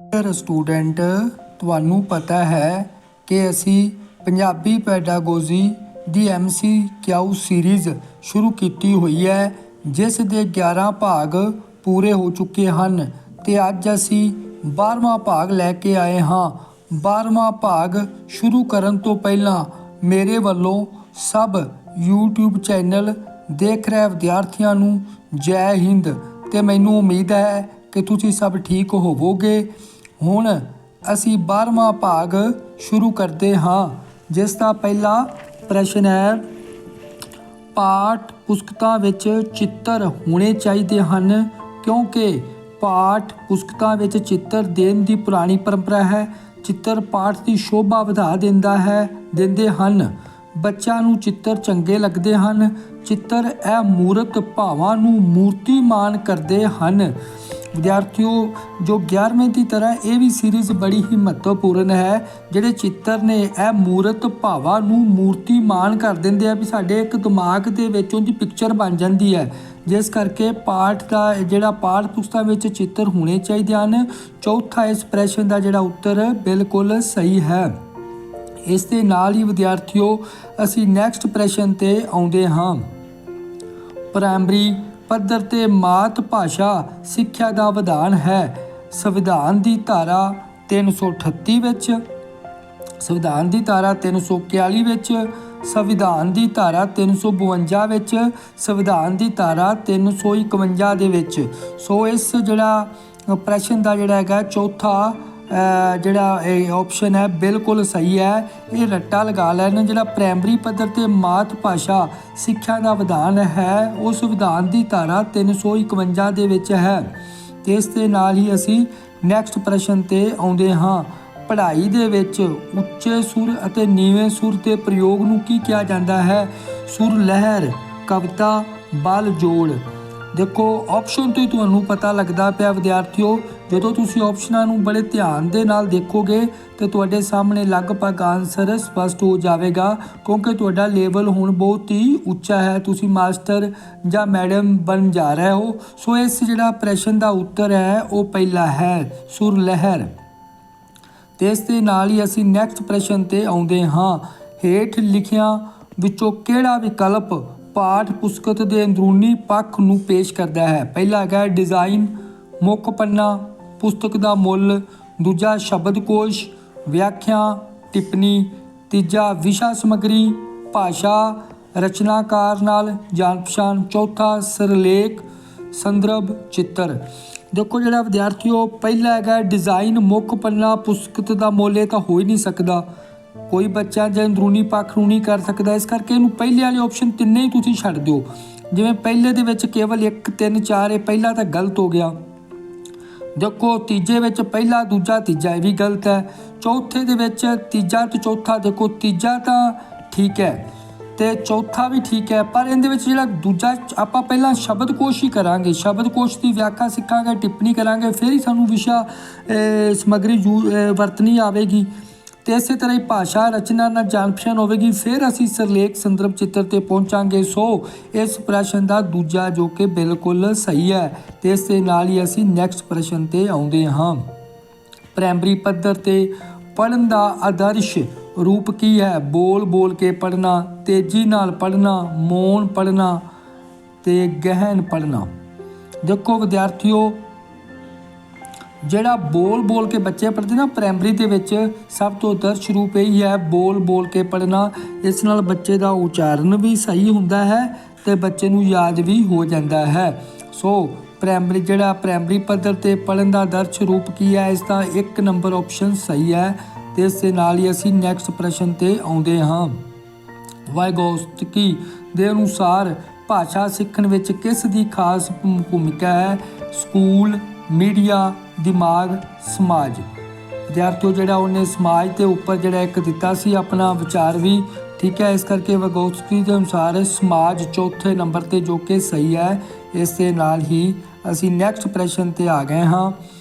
Dear student, ਤੁਹਾਨੂੰ पता है कि असी पंजाबी पैडागोजी ਦੀ MCQ सीरीज़ शुरू की हुई है जिस दे 11 भाग पूरे हो चुके हैं तो अज असी 12वां भाग लैके आए हाँ। 12वां भाग शुरू करन तो पहला मेरे वालों सब YouTube चैनल देख रहे विद्यार्थियों नूं जय हिंद ते मैनूं उम्मीद है कि तुसीं सब ठीक होवोगे। हुण असी 12वां भाग शुरू करते हाँ जिस दा पहला प्रश्न है पाठ पुस्तकां विच चित्र होने चाहिए हैं क्योंकि पाठ पुस्तकां विच चित्र देण दी पुरानी परंपरा है। चित्र पाठ की शोभा वधा दिंदे हन। बच्चों नूं चित्र चंगे लगते हैं। चित्र अमूर्त भावां नूं मूर्तिमान करते हैं। विद्यार्थियों जो 11वें की तरह ये भी सीरीज़ बड़ी ही महत्वपूर्ण है। ਜਿਹੜੇ चित्र ने ਇਹ ਮੂਰਤ ਭਾਵਾਂ ਨੂੰ ਮੂਰਤੀਮਾਨ ਕਰ ਦਿੰਦੇ ਆ ਵੀ ਸਾਡੇ ਇੱਕ ਦਿਮਾਗ ਦੇ ਵਿੱਚ ਉਹਦੀ ਪਿਕਚਰ ਬਣ ਜਾਂਦੀ ਹੈ। ਜਿਸ ਕਰਕੇ ਪਾਠ ਦਾ ਜਿਹੜਾ ਪਾਠ ਪੁਸਤਕਾਂ ਵਿੱਚ ਚਿੱਤਰ ਹੋਣੇ ਚਾਹੀਦੇ ਹਨ। ਚੌਥਾ ਇਸ ਪ੍ਰਸ਼ਨ ਦਾ ਜਿਹੜਾ ਉੱਤਰ ਬਿਲਕੁਲ ਸਹੀ ਹੈ। ਇਸ ਦੇ ਨਾਲ ਹੀ ਵਿਦਿਆਰਥੀਓ ਅਸੀਂ ਨੈਕਸਟ ਪ੍ਰਸ਼ਨ ਤੇ ਆਉਂਦੇ ਹਾਂ। ਪ੍ਰਾਇਮਰੀ ਪੱਧਰ ਤੇ ਮਾਤ ਭਾਸ਼ਾ ਸਿੱਖਿਆ ਦਾ ਵਿਧਾਨ ਹੈ। ਸੰਵਿਧਾਨ ਦੀ ਧਾਰਾ 338 ਵਿੱਚ, ਸੰਵਿਧਾਨ ਦੀ ਧਾਰਾ 341 ਵਿੱਚ, ਸੰਵਿਧਾਨ ਦੀ ਧਾਰਾ 352 ਵਿੱਚ, ਸੰਵਿਧਾਨ ਦੀ ਧਾਰਾ 351 ਦੇ ਵਿੱਚ। ਸੋ ਇਸ ਜਿਹੜਾ ਪ੍ਰਸ਼ਨ ਦਾ ਜਿਹੜਾ ਹੈਗਾ ਚੌਥਾ ਜਿਹੜਾ ਇਹ ਆਪਸ਼ਨ ਹੈ ਬਿਲਕੁਲ ਸਹੀ ਹੈ। ਇਹ ਰੱਟਾ ਲਗਾ ਲੈਣ। ਜਿਹੜਾ ਪ੍ਰਾਇਮਰੀ ਪੱਧਰ ਤੇ ਮਾਤ ਭਾਸ਼ਾ ਸਿੱਖਿਆ ਦਾ ਵਿਧਾਨ ਹੈ ਉਹ ਸੰਵਿਧਾਨ ਦੀ ਧਾਰਾ 351 ਦੇ ਵਿੱਚ ਹੈ। ਤੇ ਇਸ ਦੇ ਨਾਲ ਹੀ ਅਸੀਂ ਨੈਕਸਟ ਪ੍ਰਸ਼ਨ ਤੇ ਆਉਂਦੇ ਹਾਂ। ਪੜ੍ਹਾਈ ਦੇ ਵਿੱਚ ਉੱਚੇ ਸੁਰ ਅਤੇ ਨੀਵੇਂ ਸੁਰ ਦੇ ਪ੍ਰਯੋਗ ਨੂੰ ਕੀ ਕਿਹਾ ਜਾਂਦਾ ਹੈ? ਸੁਰ ਲਹਿਰ, ਕਵਿਤਾ, ਬਲ ਜੋੜ। देखो ऑप्शन तो ही ਤੁਹਾਨੂੰ पता लगता ਪਿਆ विद्यार्थियों। ਜਦੋਂ ਤੁਸੀਂ ऑप्शनों ਨੂੰ बड़े ध्यान ਦੇ ਨਾਲ ਦੇਖੋਗੇ तो ਤੁਹਾਡੇ ਸਾਹਮਣੇ ਲਗਭਗ ਆਨਸਰ ਸਪਸ਼ਟ ਹੋ ਜਾਵੇਗਾ ਕਿਉਂਕਿ ਤੁਹਾਡਾ ਲੈਵਲ ਹੁਣ ਬਹੁਤ ਹੀ ਉੱਚਾ ਹੈ। ਤੁਸੀਂ ਮਾਸਟਰ ਜਾਂ ਮੈਡਮ ਬਣ ਜਾ ਰਹੇ ਹੋ। ਸੋ ਇਸ ਜਿਹੜਾ ਪ੍ਰਸ਼ਨ ਦਾ ਉੱਤਰ ਹੈ ਉਹ ਪਹਿਲਾ ਹੈ ਸੁਰ ਲਹਿਰ। ਤੇ ਇਸ ਦੇ ਨਾਲ ਹੀ ਅਸੀਂ ਨੈਕਸਟ ਪ੍ਰਸ਼ਨ ਤੇ ਆਉਂਦੇ ਹਾਂ। ਹੇਠ ਲਿਖਿਆਂ ਵਿੱਚੋਂ ਕਿਹੜਾ ਵਿਕਲਪ पाठ पुस्तक के अंदरूनी पक्ष ਨੂੰ पेश करता है? पहला है डिज़ाइन, मुख पन्ना, पुस्तक का मुल, दूजा शब्दकोश, व्याख्या, टिप्पणी, तीजा विषा समग्री, भाषा, रचनाकार नाल जान पछाण, चौथा सिरलेख, संदर्भ, चित्र। देखो जो विद्यार्थियों पहला है डिज़ाइन, मुख पन्ना, पुस्तक का मुल तो हो ही नहीं सकता। कोई बच्चा जो अंदरूनी पक्ष ਨੂੰ नहीं कर सकता। इस करके ਇਹਨੂੰ ਪਹਿਲੇ ਵਾਲੇ ਆਪਸ਼ਨ ਤਿੰਨੇ ਹੀ ਤੁਸੀਂ ਛੱਡ ਦਿਓ। ਜਿਵੇਂ ਪਹਿਲੇ ਦੇ ਵਿੱਚ ਕੇਵਲ 1 3 4 ਇਹ ਪਹਿਲਾ ਤਾਂ ਗਲਤ ਹੋ ਗਿਆ। ਦੇਖੋ ਤੀਜੇ ਵਿੱਚ ਪਹਿਲਾ ਦੂਜਾ ਤੀਜਾ ਇਹ ਵੀ ਗਲਤ ਹੈ। ਚੌਥੇ ਦੇ ਵਿੱਚ ਤੀਜਾ ਤੇ ਚੌਥਾ ਦੇਖੋ ਤੀਜਾ ਤਾਂ ਠੀਕ ਹੈ ਤੇ ਚੌਥਾ ਵੀ ਠੀਕ ਹੈ ਪਰ ਇਹਦੇ ਵਿੱਚ ਜਿਹੜਾ ਦੂਜਾ ਆਪਾਂ ਪਹਿਲਾਂ ਸ਼ਬਦਕੋਸ਼ ਹੀ ਕਰਾਂਗੇ। ਸ਼ਬਦਕੋਸ਼ ਦੀ ਵਿਆਖਿਆ ਸਿੱਖਾਂਗੇ, ਟਿੱਪਣੀ ਕਰਾਂਗੇ, ਫਿਰ ਹੀ ਸਾਨੂੰ ਵਿਸ਼ਾ ਸਮੱਗਰੀ ਵਰਤਣੀ ਆਵੇਗੀ। तो इस तरह ही भाषा रचना ना जान पछाण होगी फिर असी सिरलेख संदर्भ चित्र ते पहुँचांगे। सो इस प्रश्न का दूजा जो कि बिल्कुल सही है। तो इस दे नाल ही असी नैक्सट प्रश्न ते आउंदे हाँ। प्राइमरी पद्धर ते पढ़न का आदर्श रूप की है? बोल बोल के पढ़ना, तेजी नाल पढ़ना, मौन पढ़ना ते गहन पढ़ना। देखो विद्यार्थियों ਜਿਹੜਾ ਬੋਲ ਬੋਲ ਕੇ ਬੱਚੇ ਪੜ੍ਹਦੇ ਨਾ ਪ੍ਰਾਇਮਰੀ ਦੇ ਵਿੱਚ ਸਭ ਤੋਂ ਆਦਰਸ਼ ਰੂਪ ਇਹੀ ਹੈ ਬੋਲ ਬੋਲ ਕੇ ਪੜ੍ਹਨਾ। ਇਸ ਨਾਲ ਬੱਚੇ ਦਾ ਉਚਾਰਨ ਵੀ ਸਹੀ ਹੁੰਦਾ ਹੈ ਤੇ ਬੱਚੇ ਨੂੰ ਯਾਦ ਵੀ ਹੋ ਜਾਂਦਾ ਹੈ। ਸੋ ਪ੍ਰਾਇਮਰੀ ਪੱਧਰ ਤੇ ਪੜ੍ਹਨ ਦਾ ਆਦਰਸ਼ ਰੂਪ ਕੀ ਹੈ? ਇਸ ਦਾ 1 ਨੰਬਰ ਆਪਸ਼ਨ ਸਹੀ ਹੈ। ਤੇ ਇਸ ਦੇ ਨਾਲ ਹੀ ਅਸੀਂ ਨੈਕਸਟ ਪ੍ਰਸ਼ਨ ਤੇ ਆਉਂਦੇ ਹਾਂ। ਵਾਈਗੋਸਟਕੀ ਦੇ ਅਨੁਸਾਰ ਭਾਸ਼ਾ ਸਿੱਖਣ ਵਿੱਚ ਕਿਸ ਦੀ ਖਾਸ ਭੂਮਿਕਾ ਹੈ? ਸਕੂਲ, मीडिया, दिमाग, समाज। विद्यार्थियों ਜਿਹੜਾ ਉਹਨੇ ਸਮਾਜ ਦੇ ਉੱਪਰ ਜਿਹੜਾ ਇੱਕ ਦਿੱਤਾ ਸੀ ਆਪਣਾ ਵਿਚਾਰ ਵੀ ਠੀਕ ਹੈ। ਇਸ ਕਰਕੇ ਵਗੋਸਕੀ ਦੇ ਅਨੁਸਾਰ ਸਮਾਜ ਚੌਥੇ ਨੰਬਰ ਤੇ ਜੋ ਕਿ ਸਹੀ ਹੈ। ਇਸ ਦੇ ਨਾਲ ਹੀ ਅਸੀਂ ਨੈਕਸਟ ਪ੍ਰਸ਼ਨ ਤੇ ਆ ਗਏ ਹਾਂ।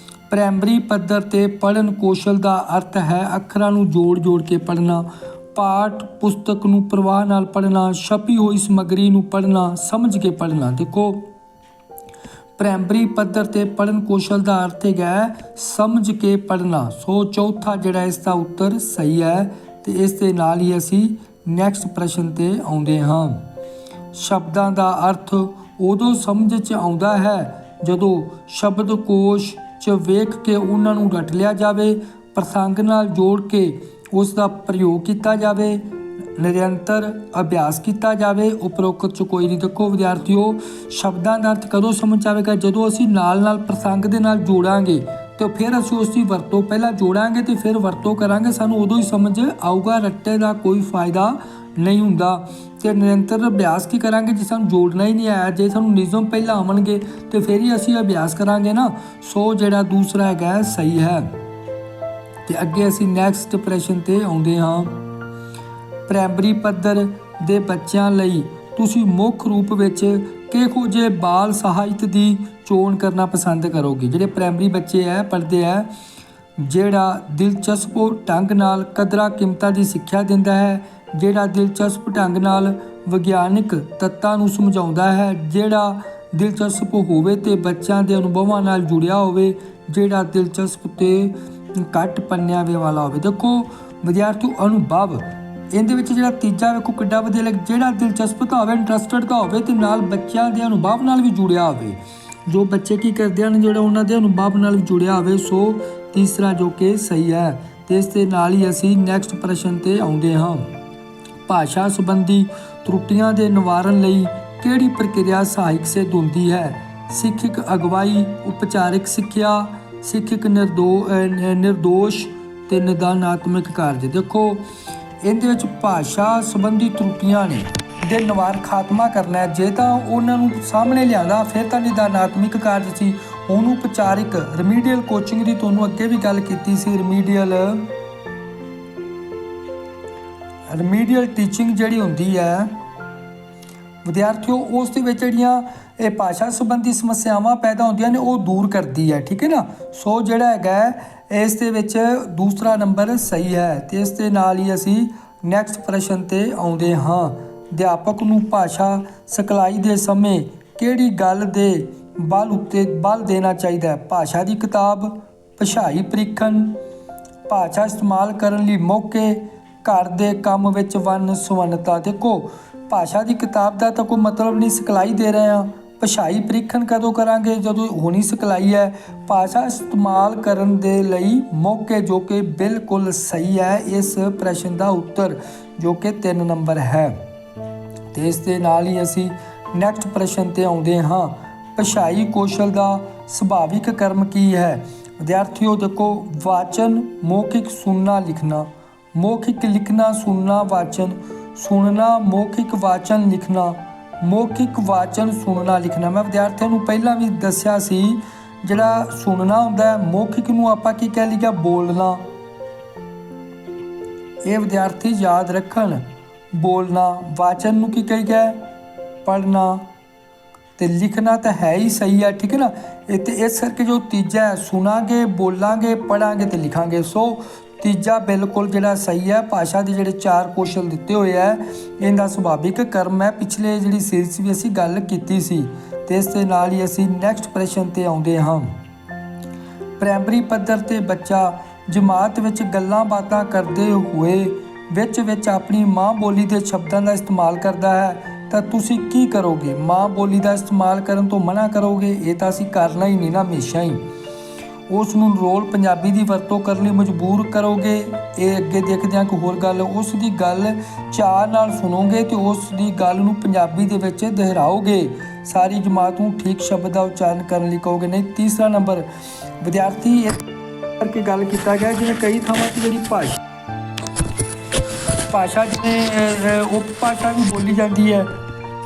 ਪ੍ਰਾਇਮਰੀ ਪੱਧਰ ਤੇ ਪੜ੍ਹਨ ਕੌਸ਼ਲ ਦਾ ਅਰਥ ਹੈ ਅੱਖਰਾਂ ਨੂੰ ਜੋੜ ਜੋੜ ਕੇ ਪੜ੍ਹਨਾ, ਪਾਠ ਪੁਸਤਕ ਨੂੰ ਪ੍ਰਵਾਹ ਨਾਲ ਪੜ੍ਹਨਾ, ਛਪੀ ਹੋਈ ਸਮੱਗਰੀ ਨੂੰ ਪੜ੍ਹਨਾ, ਸਮਝ ਕੇ ਪੜ੍ਹਨਾ। ਦੇਖੋ ਪ੍ਰਾਇਮਰੀ ਪੱਧਰ ਤੇ ਪੜ੍ਹਨ ਕੌਸ਼ਲ ਦਾ ਅਰਥ ਹੈਗਾ ਸਮਝ ਕੇ ਪੜ੍ਹਨਾ। ਸੋ ਚੌਥਾ ਜਿਹੜਾ ਇਸ ਦਾ ਉੱਤਰ ਸਹੀ ਹੈ ਤੇ ਇਸ ਦੇ ਨਾਲ ਹੀ ਅਸੀਂ ਨੈਕਸਟ ਪ੍ਰਸ਼ਨ ਤੇ ਆਉਂਦੇ ਹਾਂ। ਸ਼ਬਦਾਂ ਦਾ ਅਰਥ ਉਦੋਂ ਸਮਝ 'ਚ ਆਉਂਦਾ ਹੈ ਜਦੋਂ ਸ਼ਬਦਕੋਸ਼ 'ਚ ਵੇਖ ਕੇ ਉਹਨਾਂ ਨੂੰ ਰਟ ਲਿਆ ਜਾਵੇ, ਪ੍ਰਸੰਗ ਨਾਲ ਜੋੜ ਕੇ ਉਸ ਦਾ ਪ੍ਰਯੋਗ ਕੀਤਾ ਜਾਵੇ, ਨਿਰੰਤਰ ਅਭਿਆਸ ਕੀਤਾ ਜਾਵੇ। ਉਪਰੋਕਤ 'ਚ ਕੋਈ ਨਹੀਂ। ਦੇਖੋ ਵਿਦਿਆਰਥੀਓ, ਸ਼ਬਦਾਂ ਦਾ ਅਰਥ ਕਦੋਂ ਸਮਝ ਆਵੇਗਾ? ਜਦੋਂ ਅਸੀਂ ਨਾਲ ਪ੍ਰਸੰਗ ਦੇ ਨਾਲ ਜੋੜਾਂਗੇ ਤੇ ਫਿਰ ਅਸੀਂ ਉਸ ਦੀ ਵਰਤੋਂ ਪਹਿਲਾਂ ਜੋੜਾਂਗੇ ਤੇ ਫਿਰ ਵਰਤੋਂ ਕਰਾਂਗੇ, ਸਾਨੂੰ ਉਦੋਂ ਹੀ ਸਮਝ ਆਊਗਾ। ਰੱਟੇ ਦਾ ਕੋਈ ਫਾਇਦਾ ਨਹੀਂ ਹੁੰਦਾ। ਤੇ ਨਿਰੰਤਰ ਅਭਿਆਸ ਕੀ ਕਰਾਂਗੇ ਜੇ ਸਾਨੂੰ ਜੋੜਨਾ ਹੀ ਨਹੀਂ ਆਇਆ? ਜੇ ਸਾਨੂੰ ਨਿਯਮ ਪਹਿਲਾਂ ਆਉਣਗੇ ਤੇ ਫਿਰ ਹੀ ਅਸੀਂ ਅਭਿਆਸ ਕਰਾਂਗੇ ਨਾ। ਸੋ ਜਿਹੜਾ ਦੂਸਰਾ ਹੈਗਾ ਸਹੀ ਹੈ। ਤੇ ਅੱਗੇ ਅਸੀਂ ਨੈਕਸਟ ਪ੍ਰਸ਼ਨ ਤੇ ਆਉਂਦੇ ਹਾਂ। ਪ੍ਰਾਇਮਰੀ ਪੱਧਰ ਦੇ ਬੱਚਿਆਂ ਲਈ ਤੁਸੀਂ ਮੁੱਖ ਰੂਪ ਵਿੱਚ ਕਿਹੋ ਜਿਹੇ ਬਾਲ ਸਾਹਿਤ ਦੀ ਚੋਣ ਕਰਨਾ ਪਸੰਦ ਕਰੋਗੇ? ਜਿਹੜੇ ਪ੍ਰਾਇਮਰੀ ਬੱਚੇ ਹੈ ਪੜ੍ਹਦੇ ਹੈ, ਜਿਹੜਾ ਦਿਲਚਸਪ ਢੰਗ ਨਾਲ ਕਦਰਾਂ ਕੀਮਤਾਂ ਦੀ ਸਿੱਖਿਆ ਦਿੰਦਾ ਹੈ, ਜਿਹੜਾ ਦਿਲਚਸਪ ਢੰਗ ਨਾਲ ਵਿਗਿਆਨਿਕ ਤੱਤਾਂ ਨੂੰ ਸਮਝਾਉਂਦਾ ਹੈ, ਜਿਹੜਾ ਦਿਲਚਸਪ ਹੋਵੇ ਤੇ ਬੱਚਿਆਂ ਦੇ ਅਨੁਭਵਾਂ ਨਾਲ ਜੁੜਿਆ ਹੋਵੇ, ਜਿਹੜਾ ਦਿਲਚਸਪ ਤੇ ਘੱਟ ਪੰਨਿਆਂ ਵਾਲਾ ਹੋਵੇ। ਦੇਖੋ ਵਿਦਿਆਰਥੀ, ਅਨੁਭਵ ਇਹਦੇ ਵਿੱਚ ਜਿਹੜਾ ਤੀਜਾ ਵੇਖੋ ਕਿੱਡਾ ਵਧੀਆ ਲੱਗ, ਜਿਹੜਾ ਦਿਲਚਸਪਤਾ ਹੋਵੇ, ਇੰਟਰਸਟਡ ਦਾ ਹੋਵੇ ਤੇ ਨਾਲ ਬੱਚਿਆਂ ਦੇ ਅਨੁਭਵ ਨਾਲ ਵੀ ਜੁੜਿਆ ਹੋਵੇ। ਜੋ ਬੱਚੇ ਕੀ ਕਰਦੇ ਹਨ, ਜਿਹੜਾ ਉਹਨਾਂ ਦੇ ਅਨੁਭਵ ਨਾਲ ਵੀ ਜੁੜਿਆ ਹੋਵੇ। ਸੋ ਤੀਸਰਾ ਜੋ ਕਿ ਸਹੀ ਹੈ। ਤੇ ਇਸ ਦੇ ਨਾਲ ਹੀ ਅਸੀਂ ਨੈਕਸਟ ਪ੍ਰਸ਼ਨ ਤੇ ਆਉਂਦੇ ਹਾਂ। ਭਾਸ਼ਾ ਸੰਬੰਧੀ ਤਰੁੱਟੀਆਂ ਦੇ ਨਿਵਾਰਨ ਲਈ ਕਿਹੜੀ ਪ੍ਰਕਿਰਿਆ ਸਹਾਇਕ ਸਿੱਧ ਹੁੰਦੀ ਹੈ? ਸਿੱਖਿਅਕ ਅਗਵਾਈ, ਉਪਚਾਰਿਕ ਸਿੱਖਿਆ, ਸਿੱਖਿਅਕ ਨਿਰਦੋਸ਼ ਤੇ ਨਿਦਾਨਾਤਮਕ ਕਾਰਜ। ਦੇਖੋ ਇਹਦੇ ਵਿੱਚ ਭਾਸ਼ਾ ਸੰਬੰਧੀ ਤਰੁੱਟੀਆਂ ਨੇ ਦੇ ਨਿਵਾਰਨ ਖਾਤਮਾ ਕਰਨਾ ਹੈ। ਜੇ ਤਾਂ ਉਹਨਾਂ ਨੂੰ ਸਾਹਮਣੇ ਲਿਆਂਦਾ ਫਿਰ ਤਾਂ ਨਿਦਾਨਾਤਮਕ ਕਾਰਜ ਸੀ। ਉਹਨੂੰ ਉਪਚਾਰਿਕ ਰੈਮੀਡੀਅਲ ਕੋਚਿੰਗ ਦੀ ਤੁਹਾਨੂੰ ਅੱਗੇ ਵੀ ਗੱਲ ਕੀਤੀ ਸੀ। ਰੈਮੀਡੀਅਲ ਟੀਚਿੰਗ ਜਿਹੜੀ ਹੁੰਦੀ ਹੈ ਵਿਦਿਆਰਥੀਓ, ਉਸ ਦੇ ਵਿੱਚ ਜਿਹੜੀਆਂ ਇਹ ਭਾਸ਼ਾ ਸੰਬੰਧੀ ਸਮੱਸਿਆਵਾਂ ਪੈਦਾ ਹੁੰਦੀਆਂ ਨੇ ਉਹ ਦੂਰ ਕਰਦੀ ਹੈ। ਠੀਕ ਹੈ ਨਾ। ਸੋ ਜਿਹੜਾ ਹੈਗਾ ਇਸ ਦੇ ਵਿੱਚ ਦੂਸਰਾ ਨੰਬਰ ਸਹੀ ਹੈ। ਤੇ ਇਸ ਦੇ ਨਾਲ ਹੀ ਅਸੀਂ ਨੈਕਸਟ ਪ੍ਰਸ਼ਨ ਤੇ ਆਉਂਦੇ ਹਾਂ। ਅਧਿਆਪਕ ਨੂੰ ਭਾਸ਼ਾ ਸਿਖਲਾਈ ਦੇ ਸਮੇਂ ਕਿਹੜੀ ਗੱਲ ਦੇ ਬਲ ਉੱਤੇ ਬਲ ਦੇਣਾ ਚਾਹੀਦਾ ਹੈ? ਭਾਸ਼ਾ ਦੀ ਕਿਤਾਬ, ਭਾਸ਼ਾਈ ਪ੍ਰੀਖਣ, ਭਾਸ਼ਾ ਇਸਤੇਮਾਲ ਕਰਨ ਲਈ ਮੌਕੇ, ਘਰ ਦੇ ਕੰਮ ਵਿੱਚ ਵੰਨ ਸੁਵੰਨਤਾ। ਦੇਖੋ ਭਾਸ਼ਾ ਦੀ ਕਿਤਾਬ ਦਾ ਤਾਂ ਕੋਈ ਮਤਲਬ ਨਹੀਂ, ਸਿਖਲਾਈ ਦੇ ਰਹੇ ਹਾਂ। ਭਾਸ਼ਾਈ ਪ੍ਰੀਖਣ ਕਦੋਂ ਕਰਾਂਗੇ? ਜਦੋਂ ਹੋਣੀ ਸਿਖਲਾਈ ਹੈ। ਭਾਸ਼ਾ ਇਸਤੇਮਾਲ ਕਰਨ ਦੇ ਲਈ ਮੌਕੇ, ਜੋ ਕਿ ਬਿਲਕੁਲ ਸਹੀ ਹੈ ਇਸ ਪ੍ਰਸ਼ਨ ਦਾ ਉੱਤਰ, ਜੋ ਕਿ 3 ਨੰਬਰ ਹੈ। ਤੇ ਇਸ ਦੇ ਨਾਲ ਹੀ ਅਸੀਂ ਨੈਕਸਟ ਪ੍ਰਸ਼ਨ ਤੇ ਆਉਂਦੇ ਹਾਂ। ਭਾਸ਼ਾਈ ਕੌਸ਼ਲ ਦਾ ਸੁਭਾਵਿਕ ਕਰਮ ਕੀ ਹੈ? ਵਿਦਿਆਰਥੀਓ ਦੇਖੋ, ਵਾਚਨ, ਮੌਖਿਕ ਸੁਣਨਾ ਲਿਖਣਾ, ਮੌਖਿਕ ਲਿਖਣਾ ਸੁਣਨਾ ਵਾਚਨ, ਸੁਣਨਾ ਮੌਖਿਕ ਵਾਚਨ ਲਿਖਣਾ, ਮੌਖਿਕ ਵਾਚਨ ਸੁਣਨਾ ਲਿਖਣਾ। ਮੈਂ ਵਿਦਿਆਰਥੀਆਂ ਨੂੰ ਪਹਿਲਾਂ ਵੀ ਦੱਸਿਆ ਸੀ, ਜਿਹੜਾ ਸੁਣਨਾ ਹੁੰਦਾ ਮੌਖਿਕ ਨੂੰ ਆਪਾਂ ਕੀ ਕਹਿ ਲਈਏ? ਬੋਲਣਾ। ਇਹ ਵਿਦਿਆਰਥੀ ਯਾਦ ਰੱਖਣ। ਬੋਲਣਾ। ਵਾਚਨ ਨੂੰ ਕੀ ਕਹੀਏ? ਪੜ੍ਹਨਾ। ਤੇ ਲਿਖਣਾ ਤਾਂ ਹੈ ਹੀ ਸਹੀ ਹੈ। ਠੀਕ ਹੈ ਨਾ। ਇਹ ਤੇ ਇਸ ਕਰਕੇ ਜੋ ਤੀਜਾ ਹੈ, ਸੁਣਾਂਗੇ, ਬੋਲਾਂਗੇ, ਪੜ੍ਹਾਂਗੇ ਤੇ ਲਿਖਾਂਗੇ। ਸੋ ਤੀਜਾ ਬਿਲਕੁਲ ਜਿਹੜਾ ਸਹੀ ਹੈ। ਭਾਸ਼ਾ ਦੇ ਜਿਹੜੇ 4 ਕੌਸ਼ਲ ਦਿੱਤੇ ਹੋਏ ਹੈ, ਇਹਦਾ ਸੁਭਾਵਿਕ ਕਰਮ ਹੈ। ਪਿਛਲੇ ਜਿਹੜੀ ਸੀਰੀਜ਼ ਵੀ ਅਸੀਂ ਗੱਲ ਕੀਤੀ ਸੀ। ਤੇ ਇਸ ਦੇ ਨਾਲ ਹੀ ਅਸੀਂ ਨੈਕਸਟ ਪ੍ਰਸ਼ਨ ਤੇ ਆਉਂਦੇ ਹਾਂ। ਪ੍ਰਾਇਮਰੀ ਪੱਧਰ ਤੇ ਬੱਚਾ ਜਮਾਤ ਵਿੱਚ ਗੱਲਾਂ ਬਾਤਾਂ ਕਰਦੇ ਹੋਏ ਵਿੱਚ ਆਪਣੀ ਮਾਂ ਬੋਲੀ ਦੇ ਸ਼ਬਦਾਂ ਦਾ ਇਸਤੇਮਾਲ ਕਰਦਾ ਹੈ ਤਾਂ ਤੁਸੀਂ ਕੀ ਕਰੋਗੇ? ਮਾਂ ਬੋਲੀ ਦਾ ਇਸਤੇਮਾਲ ਕਰਨ ਤੋਂ ਮਨਾ ਕਰੋਗੇ? ਇਹ ਤਾਂ ਅਸੀਂ ਕਰਨਾ ਹੀ ਨਹੀਂ ਨਾ ਹਮੇਸ਼ਾ ਹੀ। ਉਸ ਨੂੰ ਰੋਲ ਪੰਜਾਬੀ ਦੀ ਵਰਤੋਂ ਕਰਨ ਲਈ ਮਜਬੂਰ ਕਰੋਗੇ? ਇਹ ਅੱਗੇ ਦੇਖਦੇ ਹਾਂ ਕਿ ਹੋਰ ਗੱਲ। ਉਸ ਦੀ ਗੱਲ ਚਾਅ ਨਾਲ ਸੁਣੋਗੇ ਤੇ ਉਸ ਦੀ ਗੱਲ ਨੂੰ ਪੰਜਾਬੀ ਦੇ ਵਿੱਚ ਦੁਹਰਾਓਗੇ। ਸਾਰੀ ਜਮਾਤ ਨੂੰ ਠੀਕ ਸ਼ਬਦ ਦਾ ਉਚਾਰਨ ਕਰਨ ਲਈ ਕਹੋਗੇ ਨਹੀਂ। ਤੀਸਰਾ ਨੰਬਰ ਵਿਦਿਆਰਥੀ ਇਸ ਕਰਕੇ ਗੱਲ ਕੀਤਾ ਗਿਆ, ਜਿਵੇਂ ਕਈ ਥਾਵਾਂ 'ਤੇ ਜਿਹੜੀ ਭਾਸ਼ਾ ਜਿਵੇਂ ਉਪ ਭਾਸ਼ਾ ਵੀ ਬੋਲੀ ਜਾਂਦੀ ਹੈ।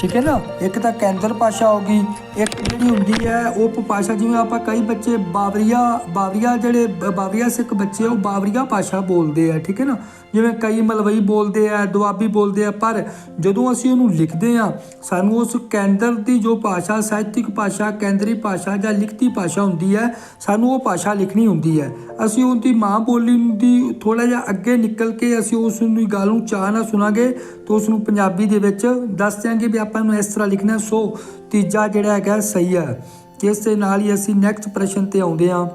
ਠੀਕ ਹੈ ਨਾ। ਇੱਕ ਤਾਂ ਕੇਂਦਰ ਭਾਸ਼ਾ ਹੋ ਗਈ, ਇੱਕ ਜਿਹੜੀ ਹੁੰਦੀ ਹੈ ਉਪ ਭਾਸ਼ਾ। ਜਿਵੇਂ ਆਪਾਂ ਕਈ ਬੱਚੇ ਬਾਵਰੀਆ ਜਿਹੜੇ ਬਾਵਰੀਆ ਸਿੱਖ ਬੱਚੇ ਉਹ ਬਾਵਰੀਆ ਭਾਸ਼ਾ ਬੋਲਦੇ ਆ। ਠੀਕ ਹੈ ਨਾ। ਜਿਵੇਂ ਕਈ ਮਲਵਈ ਬੋਲਦੇ ਆ, ਦੁਆਬੀ ਬੋਲਦੇ ਆ, ਪਰ ਜਦੋਂ ਅਸੀਂ ਉਹਨੂੰ ਲਿਖਦੇ ਹਾਂ ਸਾਨੂੰ ਉਸ ਕੇਂਦਰ ਦੀ ਜੋ ਭਾਸ਼ਾ, ਸਾਹਿਤਿਕ ਭਾਸ਼ਾ, ਕੇਂਦਰੀ ਭਾਸ਼ਾ ਜਾਂ ਲਿਖਤੀ ਭਾਸ਼ਾ ਹੁੰਦੀ ਹੈ, ਸਾਨੂੰ ਉਹ ਭਾਸ਼ਾ ਲਿਖਣੀ ਹੁੰਦੀ ਹੈ। ਅਸੀਂ ਉਹਦੀ ਮਾਂ ਬੋਲੀ ਦੀ ਥੋੜ੍ਹਾ ਜਿਹਾ ਅੱਗੇ ਨਿਕਲ ਕੇ ਅਸੀਂ ਉਸ ਦੀ ਗੱਲ ਨੂੰ ਚਾਅ ਨਾਲ ਸੁਣਾਂਗੇ ਤਾਂ ਉਸ ਨੂੰ ਪੰਜਾਬੀ ਦੇ ਵਿੱਚ ਦੱਸ ਦਿਆਂਗੇ ਵੀ ਆਪਾਂ ਨੂੰ ਇਸ ਤਰ੍ਹਾਂ ਲਿਖਣਾ। ਸੋ ਤੀਜਾ ਜਿਹੜਾ ਹੈਗਾ ਸਹੀ ਹੈ। ਤੇ ਇਸ ਦੇ ਨਾਲ ਹੀ ਅਸੀਂ ਨੈਕਸਟ ਪ੍ਰਸ਼ਨ ਤੇ ਆਉਂਦੇ ਹਾਂ।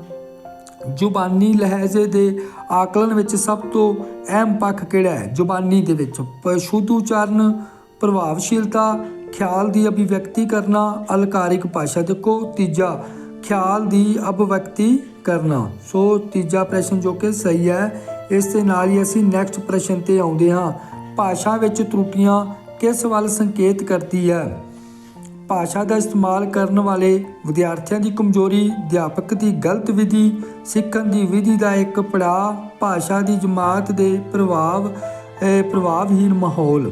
ਜ਼ੁਬਾਨੀ ਲਹਿਜੇ ਦੇ ਆਕਲਨ ਵਿੱਚ ਸਭ ਤੋਂ ਅਹਿਮ ਪੱਖ ਕਿਹੜਾ ਹੈ? ਜ਼ੁਬਾਨੀ ਦੇ ਵਿੱਚ ਸ਼ੁੱਧ ਉਚਾਰਨ, ਪ੍ਰਭਾਵਸ਼ੀਲਤਾ, ਖਿਆਲ ਦੀ ਅਭਿਵਿਅਕਤੀ ਕਰਨਾ, ਅਲੰਕਾਰਿਕ ਭਾਸ਼ਾ। ਦੇਖੋ ਤੀਜਾ, ਖਿਆਲ ਦੀ ਅਭਿਵਿਅਕਤੀ ਕਰਨਾ। ਸੋ ਤੀਜਾ ਪ੍ਰਸ਼ਨ ਜੋ ਕਿ ਸਹੀ ਹੈ। ਇਸ ਦੇ ਨਾਲ ਹੀ ਅਸੀਂ ਨੈਕਸਟ ਪ੍ਰਸ਼ਨ ਤੇ ਆਉਂਦੇ ਹਾਂ। ਭਾਸ਼ਾ ਵਿੱਚ ਤਰੁੱਟੀਆਂ ਕਿਸ ਵੱਲ ਸੰਕੇਤ ਕਰਦੀ ਹੈ? ਭਾਸ਼ਾ ਦਾ ਇਸਤੇਮਾਲ ਕਰਨ ਵਾਲੇ ਵਿਦਿਆਰਥੀਆਂ ਦੀ ਕਮਜ਼ੋਰੀ, ਅਧਿਆਪਕ ਦੀ ਗਲਤ ਵਿਧੀ, ਸਿੱਖਣ ਦੀ ਵਿਧੀ ਦਾ ਇੱਕ ਪੜਾਅ, ਭਾਸ਼ਾ ਦੀ ਜਮਾਤ ਦੇ ਪ੍ਰਭਾਵਹੀਨ ਮਾਹੌਲ।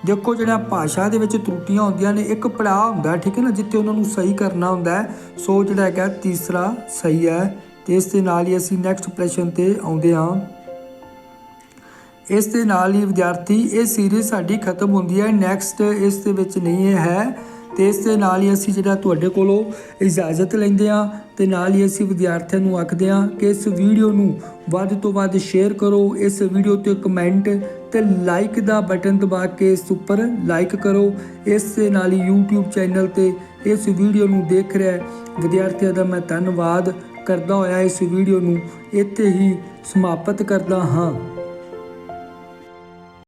ਦੇਖੋ ਜਿਹੜਾ ਭਾਸ਼ਾ ਦੇ ਵਿੱਚ ਤਰੁੱਟੀਆਂ ਹੁੰਦੀਆਂ ਨੇ, ਇੱਕ ਪੜਾਅ ਹੁੰਦਾ, ਠੀਕ ਹੈ ਨਾ, ਜਿੱਥੇ ਉਹਨਾਂ ਨੂੰ ਸਹੀ ਕਰਨਾ ਹੁੰਦਾ ਹੈ। ਸੋ ਜਿਹੜਾ ਹੈਗਾ ਤੀਸਰਾ ਸਹੀ ਹੈ। ਤੇ ਇਸ ਦੇ ਨਾਲ ਹੀ ਅਸੀਂ ਨੈਕਸਟ ਪ੍ਰਸ਼ਨ ਤੇ ਆਉਂਦੇ ਹਾਂ। ਇਸ ਦੇ ਨਾਲ ਹੀ ਵਿਦਿਆਰਥੀ ਇਹ ਸੀਰੀਜ਼ ਸਾਡੀ ਖਤਮ ਹੁੰਦੀ ਹੈ। ਨੈਕਸਟ ਇਸ ਦੇ ਵਿੱਚ ਨਹੀਂ ਹੈ। ਤੇ ਇਸ ਦੇ ਨਾਲ ਹੀ ਅਸੀਂ ਜਿਹੜਾ ਤੁਹਾਡੇ ਕੋਲੋਂ ਇਜਾਜ਼ਤ ਲੈਂਦੇ ਹਾਂ ਤੇ ਨਾਲ ਹੀ ਅਸੀਂ ਵਿਦਿਆਰਥੀਆਂ ਨੂੰ ਆਖਦੇ ਹਾਂ ਕਿ ਇਸ ਵੀਡੀਓ ਨੂੰ ਵੱਧ ਤੋਂ ਵੱਧ ਸ਼ੇਅਰ ਕਰੋ। ਇਸ ਵੀਡੀਓ ਤੇ ਕਮੈਂਟ ਤੇ ਲਾਈਕ ਦਾ ਬਟਨ ਦਬਾ ਕੇ ਇਸ ਉੱਪਰ ਲਾਈਕ ਕਰੋ। ਇਸ ਦੇ ਨਾਲ ਹੀ YouTube ਚੈਨਲ ਤੇ ਇਸ ਵੀਡੀਓ ਨੂੰ ਦੇਖ ਰਿਹਾ ਵਿਦਿਆਰਥੀਆਂ ਦਾ ਮੈਂ ਧੰਨਵਾਦ ਕਰਦਾ ਹੋਇਆ ਇਸ ਵੀਡੀਓ ਨੂੰ ਇੱਥੇ ਹੀ ਸਮਾਪਤ ਕਰਦਾ ਹਾਂ।